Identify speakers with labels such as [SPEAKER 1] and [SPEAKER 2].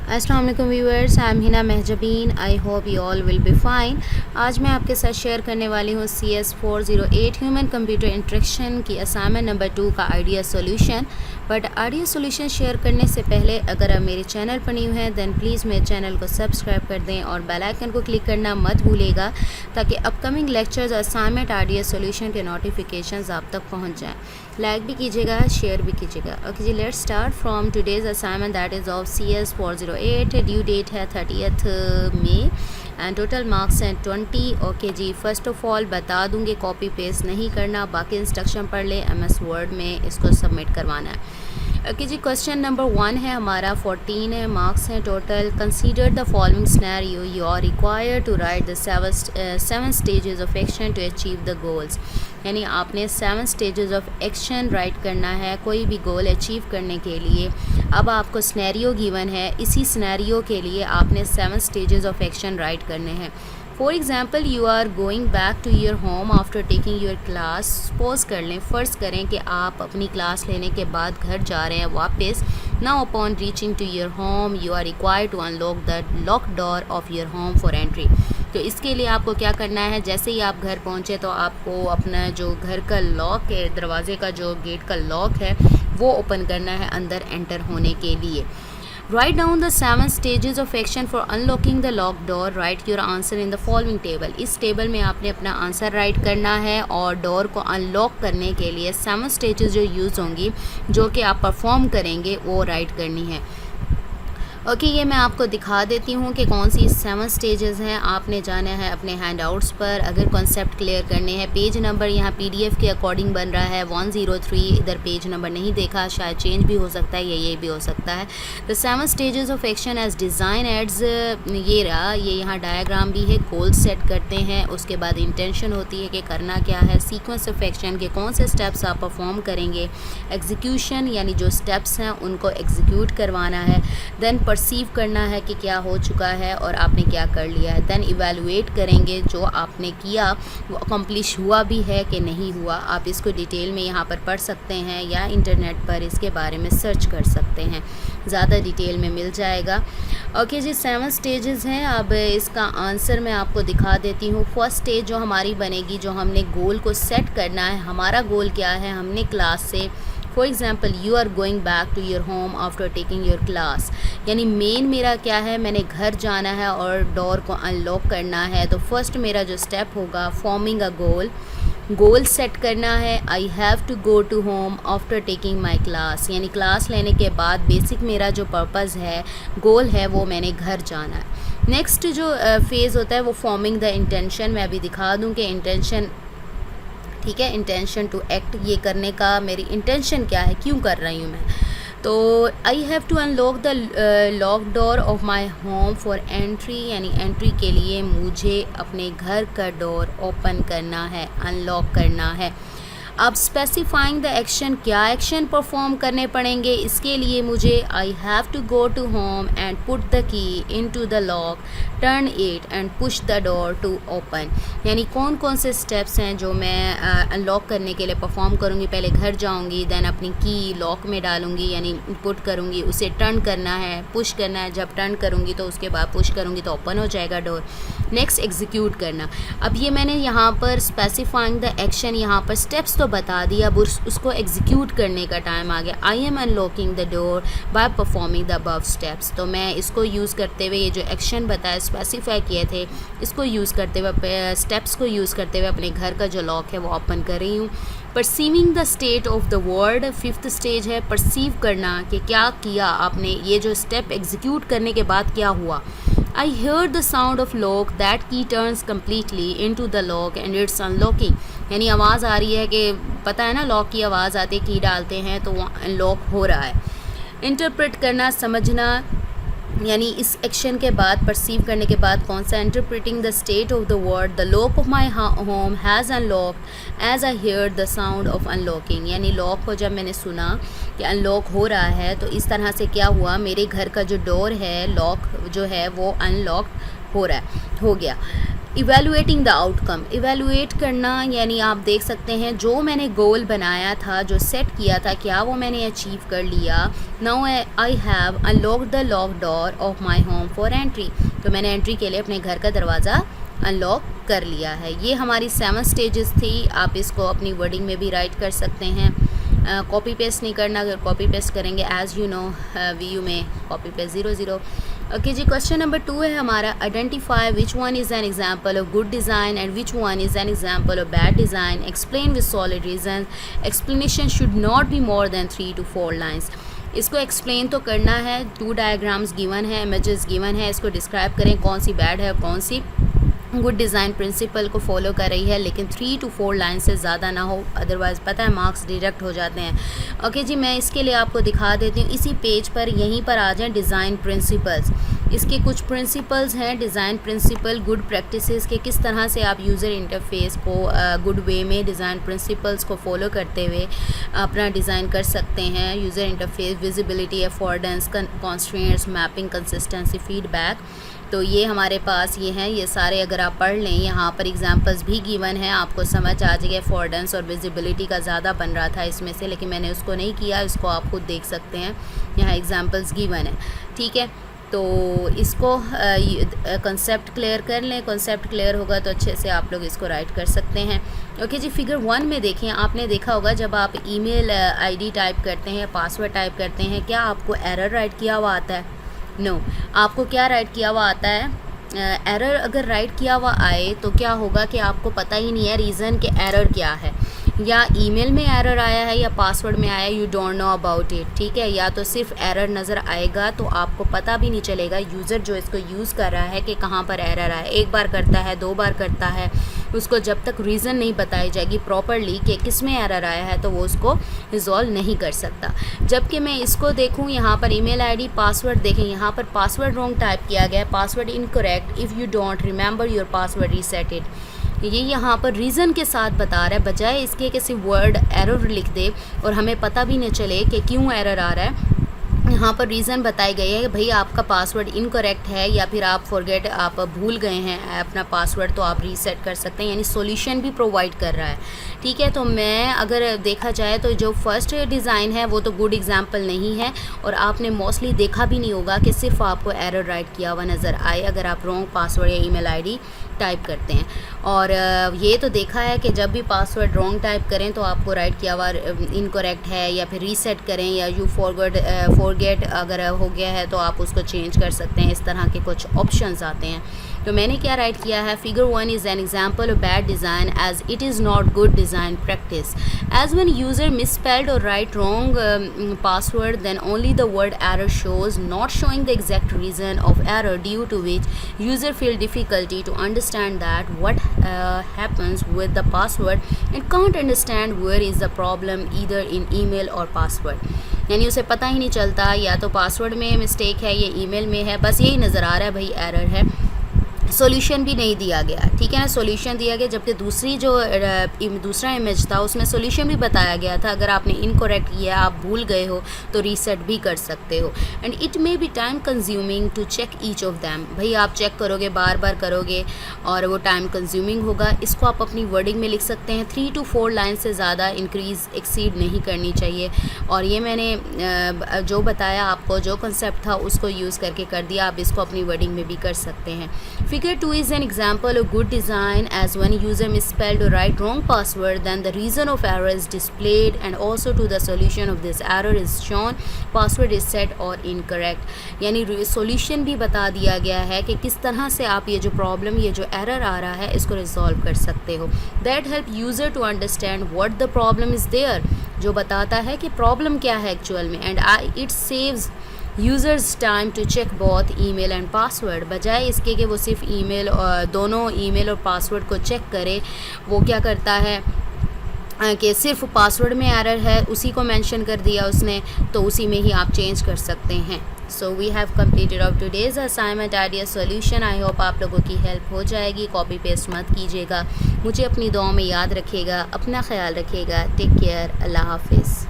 [SPEAKER 1] अस्सलाम वालेकुम viewers, I am Hina Mahjabeen. I hope you all will be fine. आज मैं आपके साथ शेयर करने वाली हूँ CS 408 ह्यूमन कंप्यूटर इंटरेक्शन की असाइनमेंट नंबर 2 का idea solution. But idea solution share करने से पहले अगर आप मेरे चैनल पर न्यू हैं दैन प्लीज़ मेरे चैनल को सब्सक्राइब कर दें और बेल आइकन को क्लिक करना मत भूलिएगा ताकि upcoming lectures assignment idea solution के नोटिफिकेशंस आप तक पहुँच जाएँ। लाइक भी कीजिएगा, शेयर भी कीजिएगा। ओके जी, let's start from today's assignment that is of CS 408। Due date है 30th मई एंड टोटल मार्क्स हैं 20। ओके जी, फर्स्ट ऑफ ऑल बता दूंगी कॉपी पेस्ट नहीं करना, बाकी इंस्ट्रक्शन पढ़ ले। MS वर्ड में इसको सबमिट करवाना है। ओके जी, क्वेश्चन नंबर 1 है हमारा, 14 है, मार्क्स हैं total. Consider the following scenario, you are required to write the seven stages of action to achieve the goals. यानी आपने 7 स्टेजेस ऑफ एक्शन राइट करना है कोई भी गोल अचीव करने के लिए। अब आपको सिनेरियो गिवन है, इसी सिनेरियो के लिए आपने 7 स्टेजेस ऑफ एक्शन राइट करने हैं। For example, you are going back to your home after taking your class. Suppose कर लें, फ़र्ज़ करें कि आप अपनी क्लास लेने के बाद घर जा रहे हैं वापस। Now upon reaching to your home you are required to unlock the lock door of your home for entry. तो इसके लिए आपको क्या करना है, जैसे ही आप घर पहुँचे तो आपको अपना जो घर का लॉक है, दरवाज़े का जो गेट का लॉक है वो ओपन करना है अंदर एंटर होने के लिए। Write down the 7 stages of action for unlocking the locked door. Write your answer in the following table. इस टेबल में आपने अपना आंसर राइट करना है और डोर को अनलॉक करने के लिए 7 स्टेजेस जो यूज़ होंगी, जो कि आप परफॉर्म करेंगे, वो राइट करनी है। ओके, ये मैं आपको दिखा देती हूँ कि कौन सी 7 स्टेजेस हैं। आपने जाना है अपने हैंडआउट्स पर, अगर कॉन्सेप्ट क्लियर करने हैं। पेज नंबर यहाँ PDF के अकॉर्डिंग बन रहा है 103। इधर पेज नंबर नहीं देखा, शायद चेंज भी हो सकता है या ये भी हो सकता है। The 7 stages of action as design aids, ये रहा, ये यहाँ डायग्राम भी है। गोल सेट करते हैं, उसके बाद इंटेंशन होती है कि करना क्या है, सीक्वेंस ऑफ एक्शन के कौन से स्टेप्स आप परफॉर्म करेंगे, एग्जीक्यूशन यानी जो स्टेप्स हैं उनको एग्जीक्यूट करवाना है, देन परसीव करना है कि क्या हो चुका है और आपने क्या कर लिया है, देन इवैल्यूएट करेंगे जो आपने किया वो अकम्प्लिश हुआ भी है कि नहीं हुआ। आप इसको डिटेल में यहाँ पर पढ़ सकते हैं या इंटरनेट पर इसके बारे में सर्च कर सकते हैं, ज़्यादा डिटेल में मिल जाएगा। ओके जी, 7 स्टेजेस हैं। अब इसका आंसर मैं आपको दिखा देती हूँ। फर्स्ट स्टेज जो हमारी बनेगी, जो हमने गोल को सेट करना है, हमारा गोल क्या है, हमने क्लास से, for example you are going back to your home after taking your class, यानी मेन मेरा क्या है, मैंने घर जाना है और डोर को अनलॉक करना है। तो फर्स्ट मेरा जो स्टेप होगा, फॉर्मिंग अ गोल सेट करना है। I have to go to home after taking my class, यानी क्लास लेने के बाद बेसिक मेरा जो पर्पज़ है, गोल है, वो मैंने घर जाना है। नेक्स्ट जो फेज़ होता है वो फॉर्मिंग द इंटेंशन। मैं अभी दिखा दूँ कि इंटेंशन, ठीक है, इंटेंशन टू एक्ट, ये करने का मेरी इंटेंशन क्या है, क्यों कर रही हूँ मैं। तो I have to unlock the lock door of my home for entry, यानी एंट्री के लिए मुझे अपने घर का डोर ओपन करना है, अनलॉक करना है। अब स्पेसिफाइंग द एक्शन, क्या एक्शन परफॉर्म करने पड़ेंगे, इसके लिए मुझे I have to go to home and put the key into the lock, turn it and push the door to open. यानी कौन कौन से स्टेप्स हैं जो मैं अनलॉक करने के लिए परफॉर्म करूँगी। पहले घर जाऊँगी, देन अपनी की लॉक में डालूँगी यानी पुट करूँगी, उसे टर्न करना है, पुश करना है। जब टर्न करूँगी तो उसके बाद पुश करूँगी तो ओपन हो जाएगा डोर। नेक्स्ट एग्जीक्यूट करना। अब ये मैंने यहाँ पर स्पेसिफाइंग द एक्शन, यहाँ पर स्टेप्स तो बता दिया, अब उसको एग्जीक्यूट करने का टाइम आ गया। I am unlocking the door by performing the above steps. तो मैं इसको यूज़ करते हुए, ये जो एक्शन बताया स्पेसिफाई किए थे, इसको यूज़ करते हुए, स्टेप्स को यूज़ करते हुए अपने घर का जो लॉक है वो ओपन कर रही हूँ। Perceiving the state of the world, 5th stage है परसीव करना कि क्या किया आपने, ये जो स्टेप एग्जीक्यूट करने के बाद क्या हुआ। I heard the sound of lock, that key turns completely into the lock and it's unlocking, यानी आवाज़ आ रही है कि पता है ना, लॉक की आवाज़ आती है, की डालते हैं तो वो अनलॉक हो रहा है। इंटरप्रेट करना, समझना, यानी इस एक्शन के बाद, परसीव करने के बाद कौन सा, interpreting the state of the word, the lock of my home has unlocked as I hear the sound of unlocking, यानी लॉक को जब मैंने सुना कि अनलॉक हो रहा है तो इस तरह से क्या हुआ, मेरे घर का जो डोर है, लॉक जो है वो अनलॉक हो रहा है, हो गया। इवेलुएटिंग द आउटकम, इवेलुएट करना यानी आप देख सकते हैं जो मैंने गोल बनाया था, जो सेट किया था, क्या वो मैंने अचीव कर लिया। Now I have unlocked the lock door of my home for entry, तो मैंने एंट्री के लिए अपने घर का दरवाज़ा अनलॉक कर लिया है। ये हमारी 7 स्टेजेस थी। आप इसको अपनी वर्डिंग में भी राइट कर सकते हैं, कॉपी पेस्ट नहीं करना। अगर कॉपी पेस्ट करेंगे एज़ यू नो वीयू में कॉपी पेस्ट 0 ओके जी। क्वेश्चन नंबर 2 है हमारा, identify which one is an example of good design and which one is an example of bad design, explain with solid reason, explanation should not be more than 3 to 4 lines. इसको explain तो करना है, 2 diagrams given है, images given है, इसको describe करें कौन सी bad है कौन सी गुड डिज़ाइन प्रिंसिपल को फॉलो कर रही है, लेकिन 3 to 4 लाइन से ज़्यादा ना हो, अदरवाइज़ पता है मार्क्स डिडक्ट हो जाते हैं। ओके जी, मैं इसके लिए आपको दिखा देती हूँ। इसी पेज पर यहीं पर आ जाएं डिज़ाइन प्रिंसिपल्स। इसके कुछ प्रिंसिपल्स हैं डिज़ाइन प्रिंसिपल गुड प्रैक्टिसेस के, किस तरह से आप यूज़र इंटरफेस को गुड वे में डिज़ाइन प्रिंसिपल्स को फॉलो करते हुए अपना डिज़ाइन कर सकते हैं। User interface, visibility, affordance, constraints, mapping, consistency, feedback, तो ये हमारे पास ये हैं। ये सारे अगर आप पढ़ लें, यहाँ पर एग्जांपल्स भी गिवन हैं, आपको समझ आ जाएगा। अफोर्डेंस और विजिबिलिटी का ज़्यादा बन रहा था इसमें से, लेकिन मैंने उसको नहीं किया, इसको आप खुद देख सकते हैं, यहाँ एग्जांपल्स गिवन है। ठीक है, तो इसको कंसेप्ट क्लियर कर लें। कंसेप्ट क्लियर होगा तो अच्छे से आप लोग इसको राइट कर सकते हैं। ओके जी, फिगर 1 में देखें, आपने देखा होगा जब आप ईमेल आईडी टाइप करते हैं, पासवर्ड टाइप करते हैं, क्या आपको एरर राइट किया हुआ आता है? नो, आपको क्या राइट किया हुआ आता है? एरर अगर राइट किया हुआ आए तो क्या होगा कि आपको पता ही नहीं है रीज़न कि एरर क्या है, या ईमेल में एरर आया है या पासवर्ड में आया, you don't know about it. ठीक है, या तो सिर्फ एरर नज़र आएगा तो आपको पता भी नहीं चलेगा यूज़र जो इसको यूज़ कर रहा है कि कहाँ पर एरर आया। एक बार करता है, 2 बार करता है, उसको जब तक रीज़न नहीं बताई जाएगी प्रॉपरली कि किस में एरर आया है तो वो उसको रिजॉल्व नहीं कर सकता। जबकि मैं इसको देखूँ, यहाँ पर ईमेल आईडी, पासवर्ड देखें, यहाँ पर पासवर्ड रॉन्ग टाइप किया गया है, password incorrect, if you don't remember your password reset it. ये यहाँ पर रीज़न के साथ बता रहा है, बजाय इसके कि सिर्फ वर्ड एरर लिख दे और हमें पता भी नहीं चले कि क्यों एरर आ रहा है। यहाँ पर रीज़न बताई गई है कि भाई आपका पासवर्ड इनकरेक्ट है, या फिर आप फॉरगेट, आप भूल गए हैं अपना पासवर्ड, तो आप रीसेट कर सकते हैं, यानी सॉल्यूशन भी प्रोवाइड कर रहा है। ठीक है, तो मैं अगर देखा जाए तो जो फर्स्ट डिज़ाइन है वो तो गुड एग्जांपल नहीं है, और आपने मोस्टली देखा भी नहीं होगा कि सिर्फ आपको एरर राइट किया हुआ नज़र आए अगर आप रॉन्ग पासवर्ड या ईमेल आईडी टाइप करते हैं। और ये तो देखा है कि जब भी पासवर्ड रॉन्ग टाइप करें तो आपको राइट किया हुआ इनकरेक्ट है, या फिर रीसेट करें, या यू फॉरगेट अगर हो गया है तो आप उसको चेंज कर सकते हैं। इस तरह के कुछ ऑप्शंस आते हैं। तो मैंने क्या राइट किया है, figure 1 is an example of bad design as it is not good design practice, as when user misspelled or write wrong password, then only the word error shows, not showing the exact reason of error, due to which user feel difficulty to understand that what happens with the password and can't understand where is the problem either in email or password। यानी उसे पता ही नहीं चलता, या तो password में mistake है या ईमेल में है, बस यही नज़र आ रहा है भाई एरर है। सॉल्यूशन भी नहीं दिया गया, ठीक है ना, सॉल्यूशन दिया गया, जबकि दूसरी जो दूसरा इमेज था उसमें सॉल्यूशन भी बताया गया था। अगर आपने इनकरेक्ट किया, आप भूल गए हो, तो रीसेट भी कर सकते हो। And it may be time consuming to check each of them, भाई आप चेक करोगे, बार बार करोगे और वो टाइम कंज्यूमिंग होगा। इसको आप अपनी वर्डिंग में लिख सकते हैं, 3 to 4 लाइन से ज़्यादा इंक्रीज़ एक्सीड नहीं करनी चाहिए। और ये मैंने जो बताया आपको, जो कंसेप्ट था उसको यूज़ करके कर दिया, आप इसको अपनी वर्डिंग में भी कर सकते हैं। Figure 2 is an example of good design, as when user misspelled or write wrong password, then the reason of error is displayed and also to the solution of this error is shown, password is set or incorrect। यानी solution भी बता दिया गया है कि किस तरह से आप ये जो problem, ये जो error आ रहा है, इसको resolve कर सकते हो। That help user to understand what the problem is there, जो बताता है कि problem क्या है actual में, and it saves users time to check both email and password, बजाय इसके कि वो सिर्फ ईमेल और दोनों ईमेल और पासवर्ड को चेक करे, वो क्या करता है कि सिर्फ पासवर्ड में एरर है उसी को मेंशन कर दिया उसने, तो उसी में ही आप चेंज कर सकते हैं। So we have completed of today's assignment idea solution. I hope आप लोगों की हेल्प हो जाएगी। कॉपी पेस्ट मत कीजिएगा, मुझे अपनी दुआ में याद रखिएगा, अपना ख्याल रखिएगा। टेक केयर, अल्लाह हाफिज़।